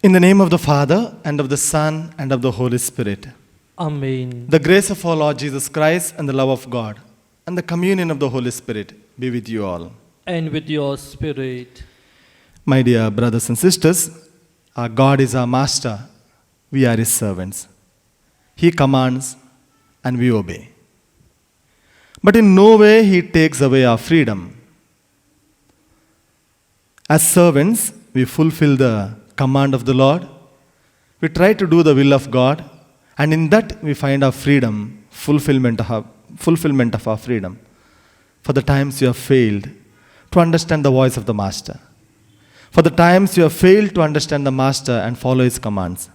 In the name of the Father, and of the Son, and of the Holy Spirit. Amen. The grace of our Lord Jesus Christ, and the love of God, and the communion of the Holy Spirit be with you all. And with your spirit. My dear brothers and sisters, our God is our master, we are his servants. He commands and we obey. But in no way he takes away our freedom. As servants, we fulfill the command of the Lord. We try to do the will of God, and in that we find our freedom, fulfillment of our freedom. For the times you have failed to understand the voice of the Master. For the times you have failed to understand the Master and follow his commands.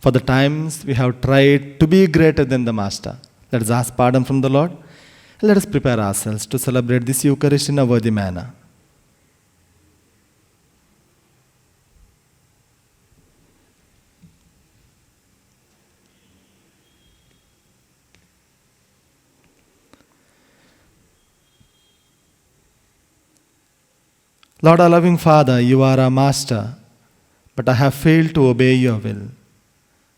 For the times we have tried to be greater than the Master. Let us ask pardon from the Lord. Let us prepare ourselves to celebrate this Eucharist in a worthy manner. Lord, our loving Father, you are our Master, but I have failed to obey your will.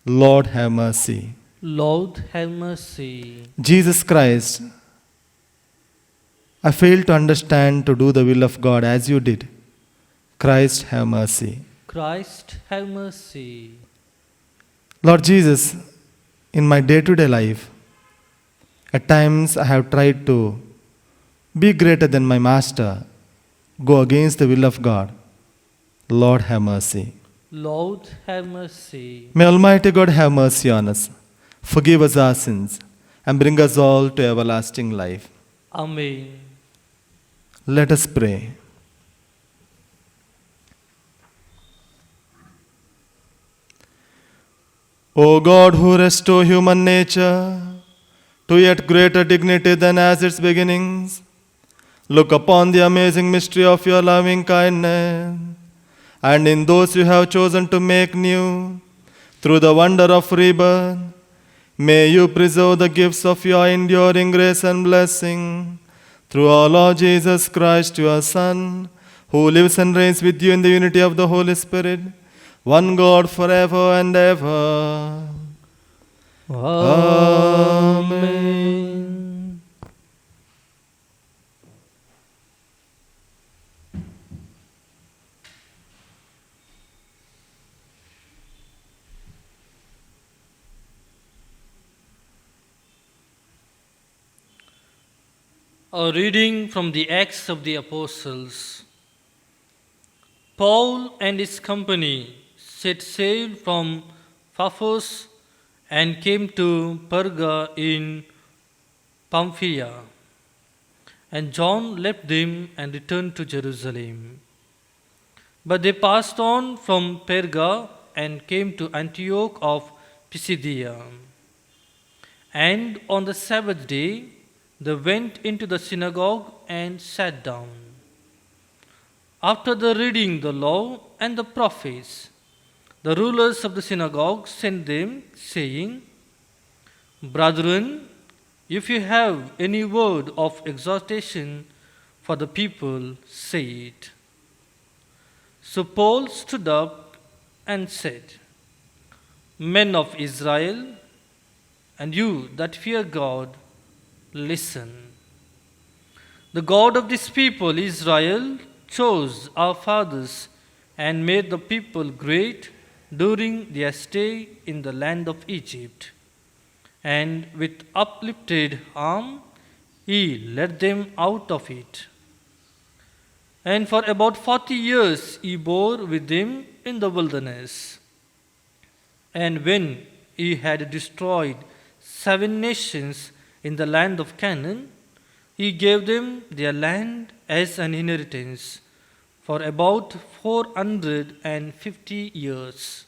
Lord, have mercy. Lord, have mercy. Jesus Christ, I failed to understand to do the will of God as you did. Christ, have mercy. Christ, have mercy. Lord Jesus, in my day-to-day life, at times I have tried to be greater than my Master, go against the will of God. Lord, have mercy. Lord, have mercy. May Almighty God have mercy on us, forgive us our sins, and bring us all to everlasting life. Amen. Let us pray. O God, who restore human nature to yet greater dignity than as its beginnings, look upon the amazing mystery of your loving kindness, and in those you have chosen to make new, through the wonder of rebirth, may you preserve the gifts of your enduring grace and blessing, through our Lord Jesus Christ, your Son, who lives and reigns with you in the unity of the Holy Spirit, one God forever and ever. Amen. A reading from the Acts of the Apostles. Paul and his company set sail from Paphos and came to Perga in Pamphylia. And John left them and returned to Jerusalem. But they passed on from Perga and came to Antioch of Pisidia. And on the Sabbath day, they went into the synagogue and sat down. After the reading the law and the prophets, the rulers of the synagogue sent them, saying, Brethren, if you have any word of exhortation for the people, say it. So Paul stood up and said, Men of Israel, and you that fear God, listen. The God of this people, Israel, chose our fathers and made the people great during their stay in the land of Egypt. And with uplifted arm, he led them out of it. And for about 40 years he bore with them in the wilderness. And when he had destroyed 7 nations in the land of Canaan, he gave them their land as an inheritance for about 450 years.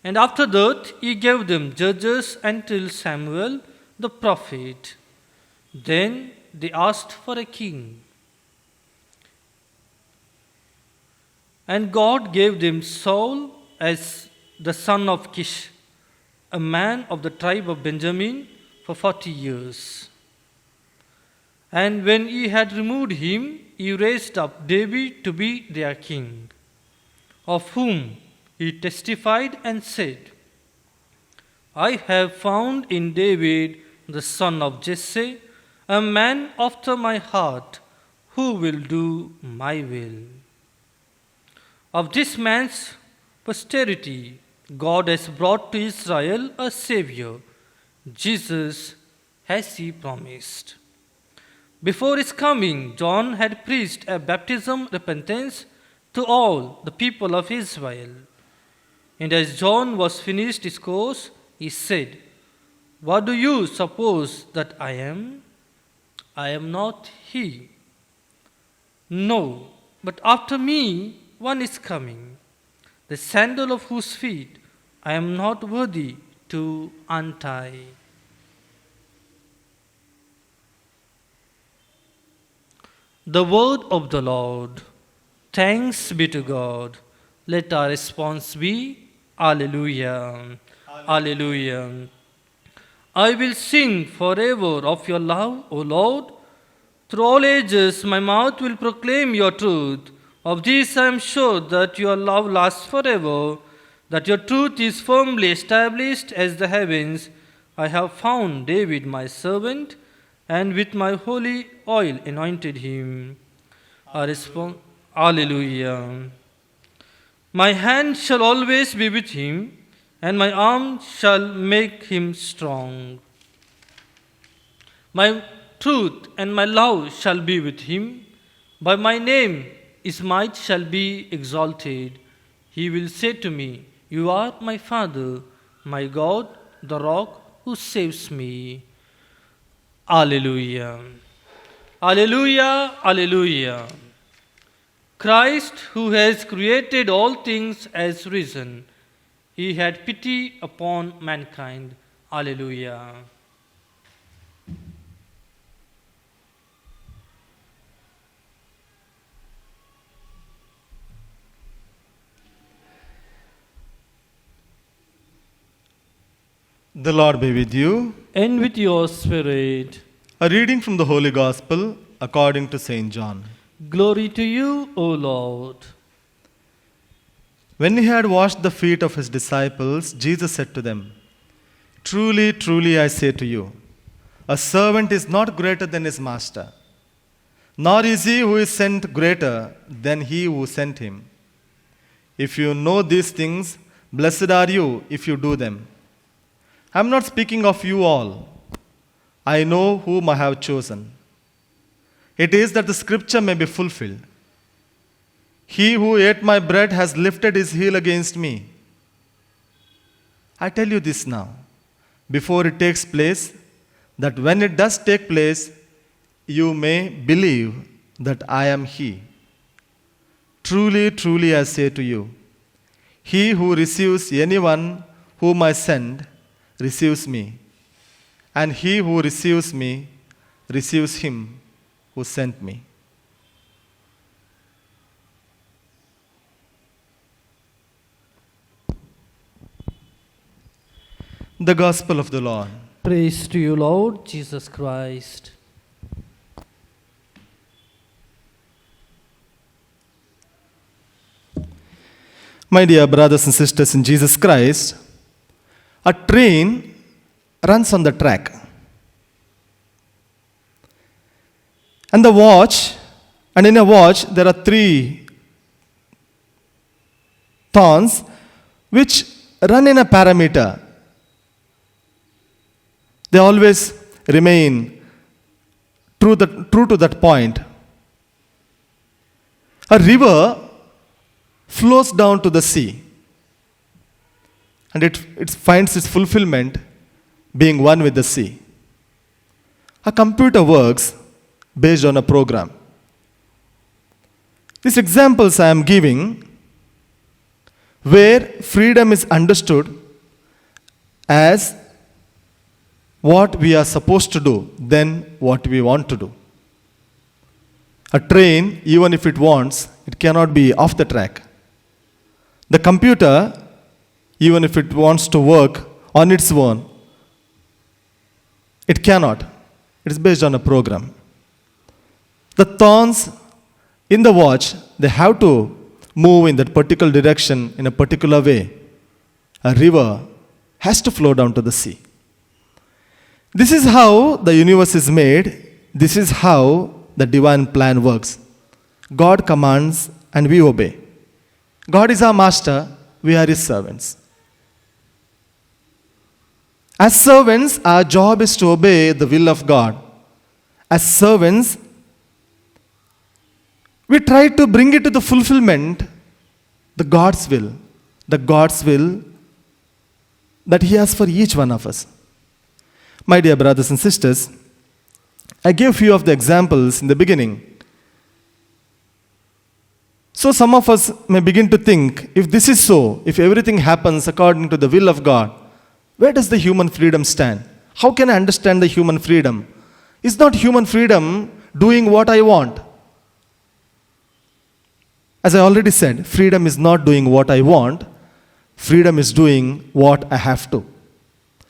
And after that, he gave them judges until Samuel the prophet. Then they asked for a king. And God gave them Saul as the son of Kish, a man of the tribe of Benjamin, for 40 years. And when he had removed him, he raised up David to be their king, of whom He testified and said, I have found in David, the son of Jesse, a man after my heart, who will do my will. Of this man's posterity, God has brought to Israel a Savior, Jesus, as He promised. Before His coming, John had preached a baptism repentance to all the people of Israel. And as John was finished his course, he said, What do you suppose that I am? I am not he. No, but after me one is coming, the sandal of whose feet I am not worthy to untie. The word of the Lord. Thanks be to God. Let our response be, Alleluia. Alleluia. I will sing forever of your love, O Lord. Through all ages my mouth will proclaim your truth. Of this I am sure that your love lasts forever, that your truth is firmly established as the heavens. I have found David my servant, and with my holy oil anointed him. I respond, Alleluia. My hand shall always be with him, and my arm shall make him strong. My truth and my love shall be with him. By my name his might shall be exalted. He will say to me, You are my Father, my God, the rock who saves me. Alleluia. Alleluia, Alleluia. Christ, who has created all things, has risen. He had pity upon mankind. Alleluia. The Lord be with you. And with your spirit. A reading from the Holy Gospel according to St. John. Glory to you, O Lord. When he had washed the feet of his disciples, Jesus said to them, Truly, truly, I say to you, a servant is not greater than his master, nor is he who is sent greater than he who sent him. If you know these things, blessed are you if you do them. I am not speaking of you all. I know whom I have chosen. It is that the scripture may be fulfilled. He who ate my bread has lifted his heel against me. I tell you this now, before it takes place, that when it does take place, you may believe that I am he. Truly, truly, I say to you, he who receives anyone whom I send receives me, and he who receives me receives him who sent me. The Gospel of the Lord. Praise to you, Lord Jesus Christ. My dear brothers and sisters in Jesus Christ, a train runs on the track. And in a watch, there are 3 thorns which run in a parameter. They always remain true to that point. A river flows down to the sea, and it finds its fulfillment being one with the sea. A computer works based on a program. These examples I am giving where freedom is understood as what we are supposed to do than what we want to do. A train, even if it wants, it cannot be off the track. The computer, even if it wants to work on its own, it cannot. It is based on a program. The thorns in the watch, they have to move in that particular direction in a particular way, a river has to flow down to the sea. This is how the universe is made. This is how the divine plan works. God commands and we obey. God is our master, we are his servants. As servants, our job is to obey the will of God. As servants, we try to bring it to the fulfillment, the God's will that He has for each one of us. My dear brothers and sisters, I gave a few of the examples in the beginning. So some of us may begin to think, if this is so, if everything happens according to the will of God, where does the human freedom stand? How can I understand the human freedom? Is not human freedom doing what I want? As I already said, freedom is not doing what I want. Freedom is doing what I have to.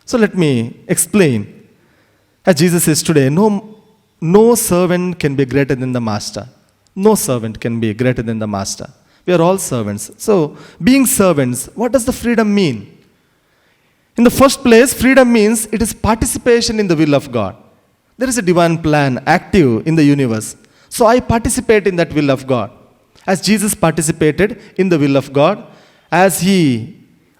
So let me explain. As Jesus says today, no servant can be greater than the master. No servant can be greater than the master. We are all servants. So, being servants, what does the freedom mean? In the first place, freedom means it is participation in the will of God. There is a divine plan active in the universe. So I participate in that will of God. As Jesus participated in the will of God, as He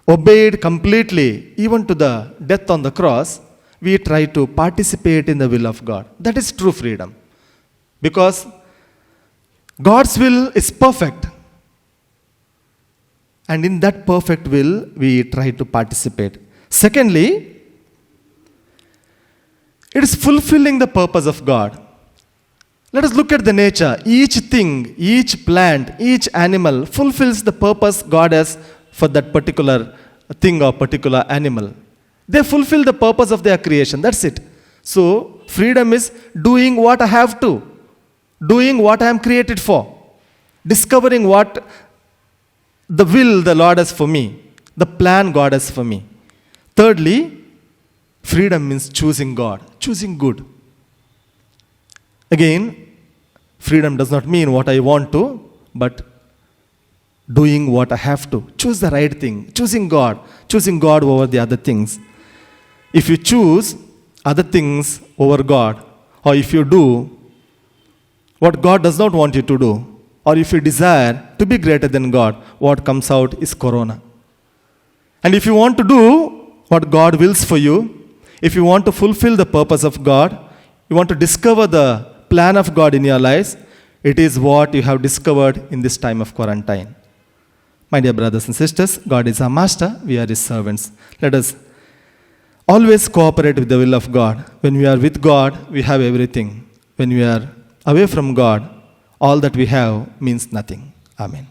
obeyed completely, even to the death on the cross, we try to participate in the will of God. That is true freedom. Because God's will is perfect. And in that perfect will, we try to participate. Secondly, it is fulfilling the purpose of God. Let us look at the nature. Each thing, each plant, each animal fulfills the purpose God has for that particular thing or particular animal. They fulfill the purpose of their creation. That's it. So, freedom is doing what I have to, doing what I am created for, discovering what the will the Lord has for me, the plan God has for me. Thirdly, freedom means choosing God, choosing good. Again, freedom does not mean what I want to, but doing what I have to. Choose the right thing, choosing God over the other things. If you choose other things over God, or if you do what God does not want you to do, or if you desire to be greater than God, what comes out is corona. And if you want to do what God wills for you, if you want to fulfill the purpose of God, you want to discover the plan of God in your lives, it is what you have discovered in this time of quarantine. My dear brothers and sisters, God is our master, we are His servants. Let us always cooperate with the will of God. When we are with God, we have everything. When we are away from God, all that we have means nothing. Amen.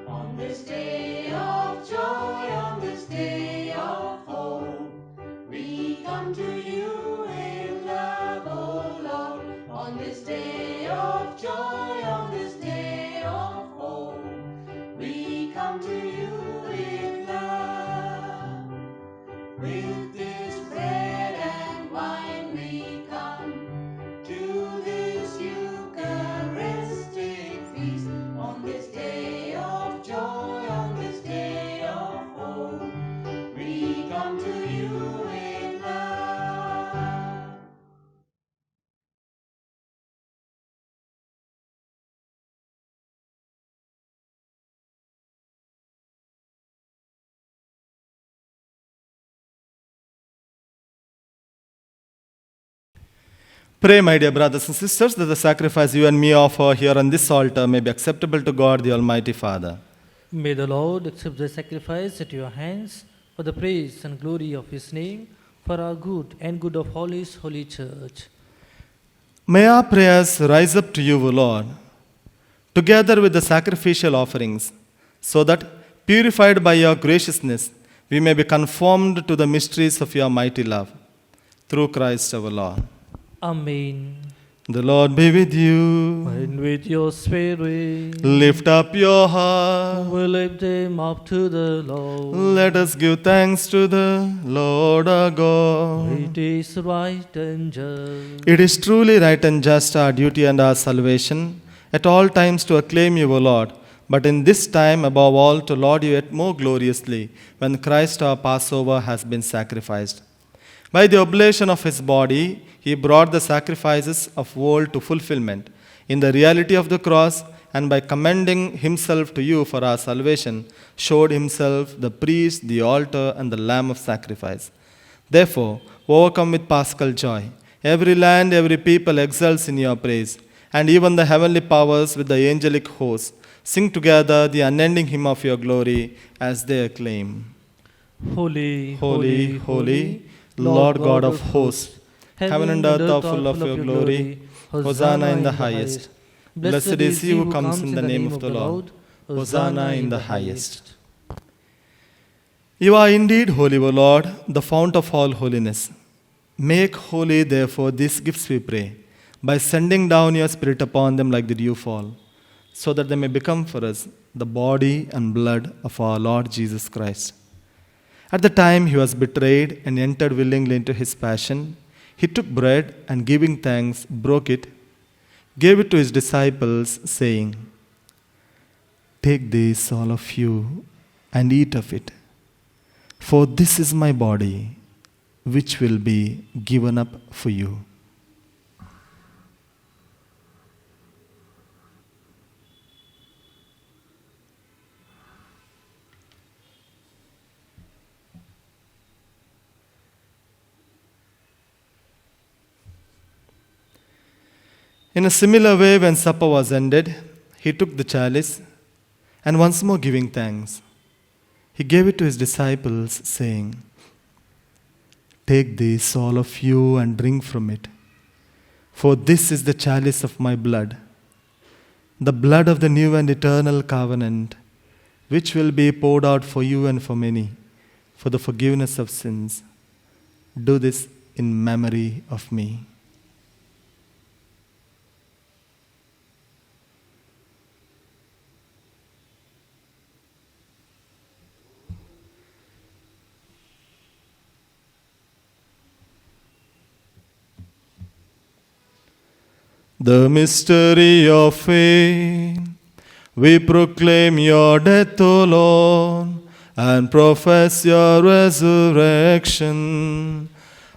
On this day of joy, on this day of hope, we come to you in love, O Lord. On this day of joy, on this day of hope, we come to you in love. With this bread and wine we come to this Eucharistic feast. On this day of joy, on this day of hope, we come to you in love. Pray, my dear brothers and sisters, that the sacrifice you and me offer here on this altar may be acceptable to God, the Almighty Father. May the Lord accept the sacrifice at your hands for the praise and glory of His name, for our good and good of all His holy church. May our prayers rise up to you, O Lord, together with the sacrificial offerings, so that, purified by your graciousness, we may be conformed to the mysteries of your mighty love. Through Christ our Lord. Amen. The Lord be with you. And with your spirit, Lift up your heart. we lift them up to the Lord. Let us give thanks to the Lord our God. It is right and just. It is truly right and just, our duty and our salvation, at all times to acclaim you, O Lord, but in this time above all to laud you yet more gloriously, when Christ our Passover has been sacrificed. By the oblation of his body, he brought the sacrifices of old to fulfillment in the reality of the cross, and by commending himself to you for our salvation, showed himself the priest, the altar, and the lamb of sacrifice. Therefore, overcome with paschal joy, every land, every people exults in your praise, and even the heavenly powers with the angelic hosts sing together the unending hymn of your glory as they acclaim. Holy, Holy, holy, Lord God of hosts, heaven and earth are full of your glory. Hosanna in the highest. Blessed is he who comes in the name of the Lord. Hosanna in the highest. You are indeed holy, O Lord, the fount of all holiness. Make holy, therefore, these gifts, we pray, by sending down your Spirit upon them like the dewfall, so that they may become for us the body and blood of our Lord Jesus Christ. At the time he was betrayed and entered willingly into his passion, he took bread and giving thanks, broke it, gave it to his disciples, saying, "Take this, all of you, and eat of it, for this is my body, which will be given up for you." In a similar way, when supper was ended, he took the chalice, and once more giving thanks, he gave it to his disciples, saying, "Take this, all of you, and drink from it, for this is the chalice of my blood, the blood of the new and eternal covenant, which will be poured out for you and for many, for the forgiveness of sins. Do this in memory of me." The mystery of faith, we proclaim your death, O Lord, and profess your resurrection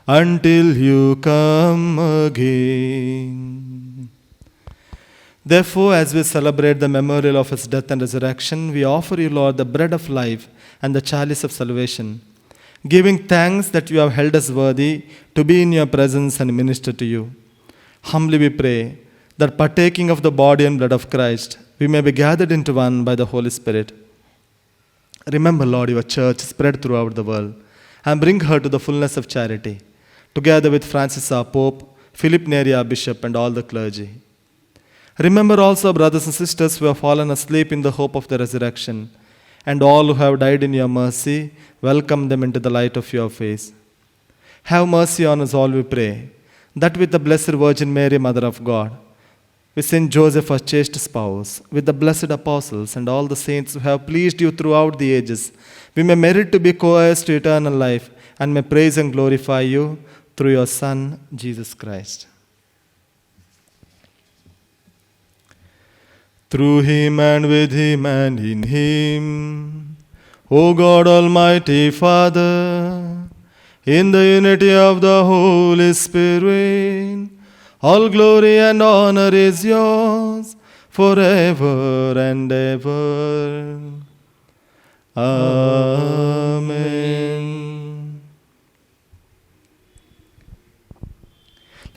until you come again. Therefore, as we celebrate the memorial of his death and resurrection, we offer you, Lord, the bread of life and the chalice of salvation, giving thanks that you have held us worthy to be in your presence and minister to you. Humbly we pray that partaking of the body and blood of Christ, we may be gathered into one by the Holy Spirit. Remember, Lord, your church spread throughout the world, and bring her to the fullness of charity, together with Francis our Pope, Philip Neri our Bishop, and all the clergy. Remember also brothers and sisters who have fallen asleep in the hope of the resurrection, and all who have died in your mercy, welcome them into the light of your face. Have mercy on us all, we pray, that with the Blessed Virgin Mary, Mother of God, with Saint Joseph, our chaste spouse, with the blessed apostles and all the saints who have pleased you throughout the ages, we may merit to be co-heirs to eternal life, and may praise and glorify you through your Son, Jesus Christ. Through him and with him and in him, O God Almighty Father, in the unity of the Holy Spirit, all glory and honor is yours forever and ever. Amen.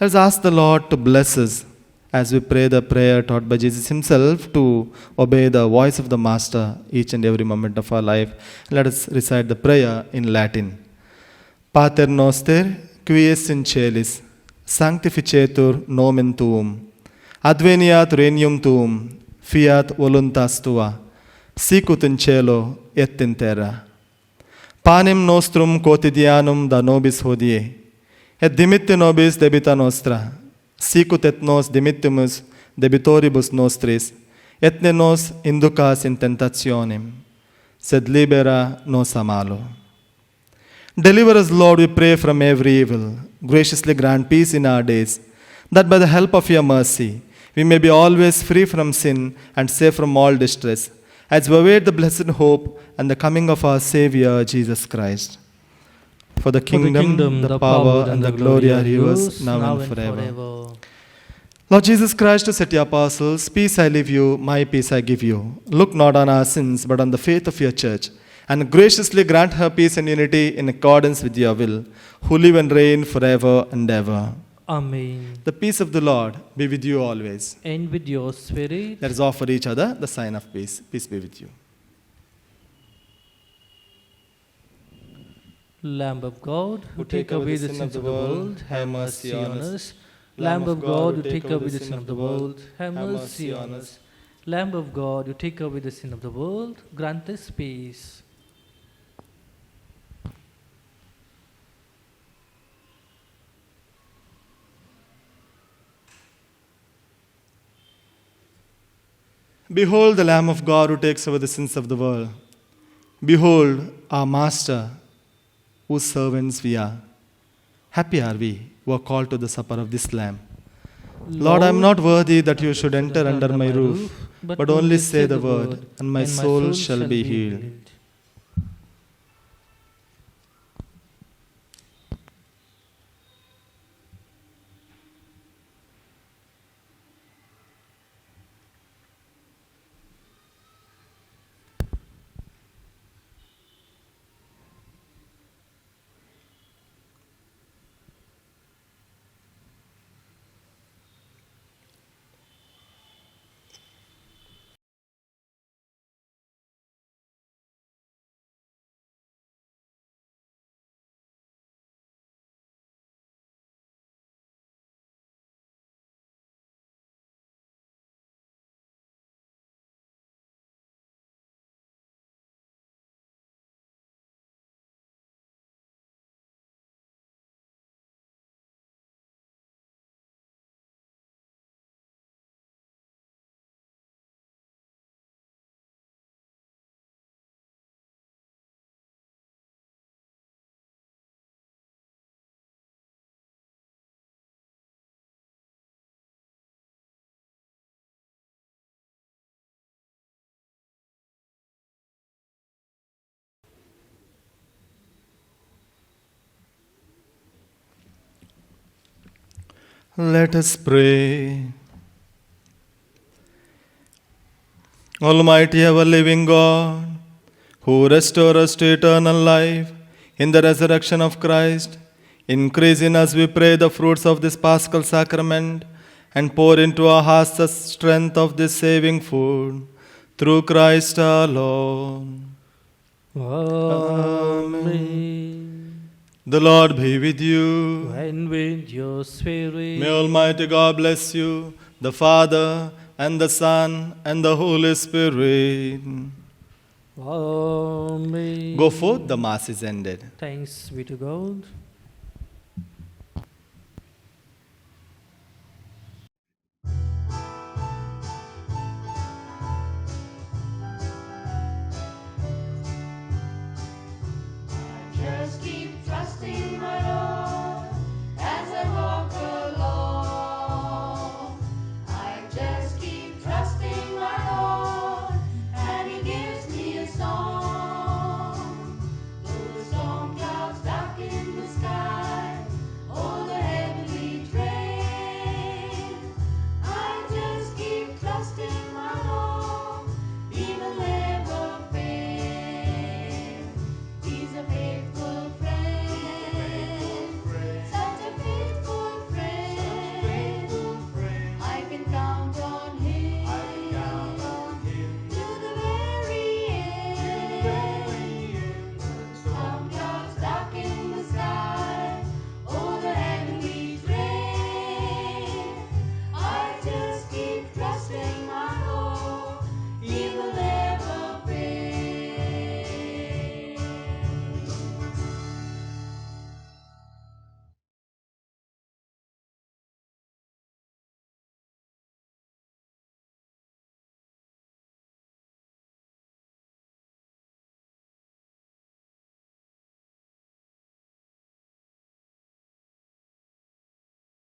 Let's ask the Lord to bless us as we pray the prayer taught by Jesus himself, to obey the voice of the Master each and every moment of our life. Let us recite the prayer in Latin. Pater noster, qui es in celis, sanctificetur nomen tuum, adveniat regnum tuum, fiat voluntas tua, sicut in cielo et in terra. Panem nostrum quotidianum da nobis hodie, et dimitte nobis debita nostra, Sicut et nos dimittimus debitoribus nostris, et ne nos inducas in tentationem, sed libera nos a malo. Deliver us, Lord, we pray, from every evil. Graciously grant peace in our days, that by the help of your mercy, we may be always free from sin and safe from all distress, as we await the blessed hope and the coming of our Savior, Jesus Christ. For the kingdom, the power, and the glory are yours, now and forever. Lord Jesus Christ, to set your apostles, peace I leave you, my peace I give you. Look not on our sins, but on the faith of your church, and graciously grant her peace and unity in accordance with your will, who live and reign forever and ever. Amen. The peace of the Lord be with you always. And with your spirit. Let us offer each other the sign of peace. Peace be with you. Lamb of God, who take away the sins of the world, have mercy on us. Lamb of God, who take away the sin of the world, have mercy on us. Lamb of God, who take away the sin of the world, grant us peace. Behold the Lamb of God who takes away the sins of the world. Behold our Master, whose servants we are. Happy are we who are called to the supper of this Lamb. Lord, I am not worthy that you should enter under my roof, but only say the word, and my soul shall be healed. Let us pray. Almighty ever living God, who restore us to eternal life in the resurrection of Christ, increase in us, we pray, the fruits of this Paschal sacrament, and pour into our hearts the strength of this saving food, through Christ our Lord. Amen. The Lord be with you. And with your spirit. May Almighty God bless you, the Father, and the Son, and the Holy Spirit. Amen. Go forth, the Mass is ended. Thanks be to God.